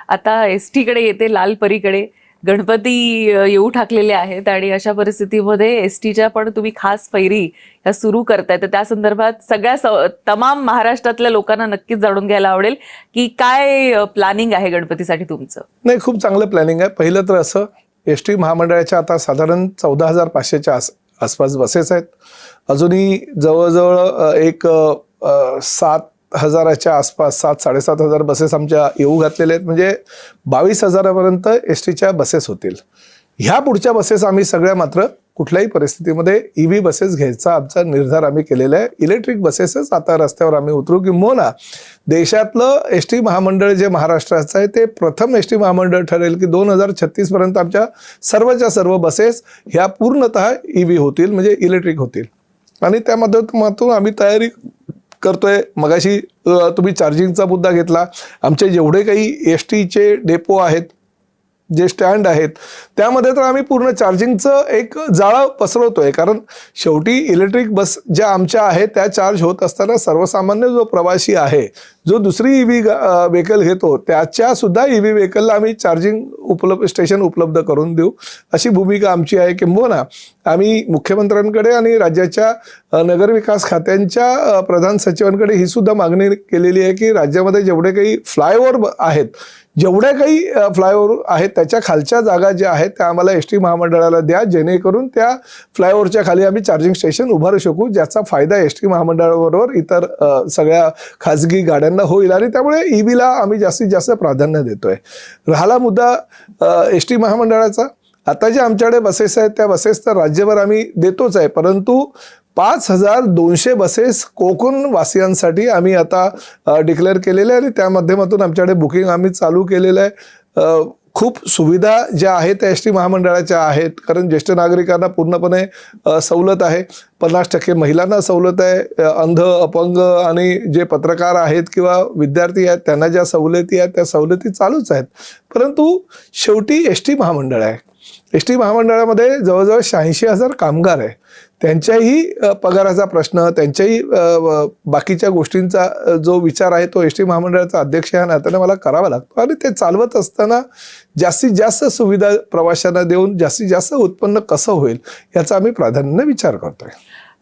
आता एसटी कडे येते, लाल परीकडे गणपती येऊ ठाकलेले आहेत आणि अशा परिस्थितीमध्ये एसटीच्या पण तुम्ही खास फेरी ह्या सुरू करताय, तर त्या संदर्भात सगळ्या तमाम महाराष्ट्रातल्या लोकांना नक्कीच जाणून घ्यायला आवडेल की काय प्लॅनिंग आहे गणपतीसाठी तुमचं. नाही, खूप चांगलं प्लॅनिंग आहे. पहिलं तर असं, एसटी महामंडळाच्या आता साधारण 14,500च्या आसपास बसेस आहेत. अजूनही जवळजवळ एक 7,000च्या आसपास 7,000-7,500 बसेस आमच्या येऊ घातलेले आहेत. म्हणजे 22,000पर्यंत एसटीच्या बसेस होतील. ह्या पुढच्या बसेस आम्ही सगळ्या मात्र कुठल्याही परिस्थितीमध्ये ईव्ही बसेस घ्यायचा आमचा निर्धार आम्ही केलेला आहे. इलेक्ट्रिक बसेसच आता रस्त्यावर आम्ही उतरू, किंबहुना देशातलं एसटी महामंडळ जे महाराष्ट्राचं आहे ते प्रथम एसटी महामंडळ ठरेल की 2036 पर्यंत आमच्या सर्वच्या सर्व बसेस ह्या पूर्णतः ईव्ही होतील, म्हणजे इलेक्ट्रिक होतील. आणि त्या माध्यमातून आम्ही तयारी करतोय. मगाशी तुम्ही चार्जिंगचा मुद्दा घेतला. आमचे जेवढे काही एसटीचे डेपो आहेत, जे स्टँड आहेत, त्यामध्ये तर आम्ही पूर्ण चार्जिंगचं एक जाळं पसरवतोय. कारण शेवटी इलेक्ट्रिक बस ज्या आमच्या आहेत त्या चार्ज होत असताना सर्वसामान्य जो प्रवासी आहे, जो दुसरी ईव्ही व्हेकल घेतो, त्याच्या सुद्धा ईव्ही व्हेकलला आम्ही चार्जिंग स्टेशन उपलब्ध करून देऊ, अशी भूमिका आमची आहे. किंबहुना आम्ही मुख्यमंत्र्यांकडे आणि राज्याच्या नगरविकास खात्यांच्या प्रधान सचिवांकडे ही सुद्धा मागणी केलेली आहे की राज्यामध्ये जेवढे काही फ्लायओव्हर आहेत, जेवढ्या काही फ्लायओव्हर आहेत त्याच्या खालच्या जागा ज्या आहेत त्या आम्हाला एसटी महामंडळाला द्या, जेणेकरून त्या फ्लायओव्हरच्या खाली आम्ही चार्जिंग स्टेशन उभारू शकू, ज्याचा फायदा एसटी महामंडळाबरोबर इतर सगळ्या खाजगी गाड्यांना होईल. आणि त्यामुळे ईव्हीला आम्ही जास्तीत जास्त प्राधान्य देतोय. राहिला मुद्दा एसटी महामंडळाचा, आता जे आमच्याकडे बसेस आहेत त्या बसेस तर राज्यभर आम्ही देतोच आहे, परंतु 5,200 बसेस कोकण वासियांसाठी आम्ही आता डिक्लेअर केलेले आहे आणि त्या माध्यमातून आमच्याकडे बुकिंग आम्ही चालू केलेलं आहे. खूप सुविधा ज्या आहेत त्या एसटी महामंडळाच्या आहेत, कारण ज्येष्ठ नागरिकांना पूर्णपणे सवलत आहे, 50% महिलांना सवलत आहे, अंध, अपंग आणि जे पत्रकार आहेत किंवा विद्यार्थी आहेत त्यांना ज्या सवलती आहेत त्या सवलती चालूच आहेत. परंतु शेवटी एसटी महामंडळ आहे. एसटी महामंडळामध्ये जवळजवळ 86,000 कामगार आहे. त्यांच्याही पगाराचा प्रश्न, त्यांच्याही बाकीच्या गोष्टींचा जो विचार आहे तो एसटी महामंडळाचा अध्यक्ष या नात्याने मला करावा लागतो. आणि ते चालवत असताना जास्तीत जास्त सुविधा प्रवाशांना देऊन जास्तीत जास्त उत्पन्न कसं होईल याचा आम्ही प्राधान्याने विचार करतोय.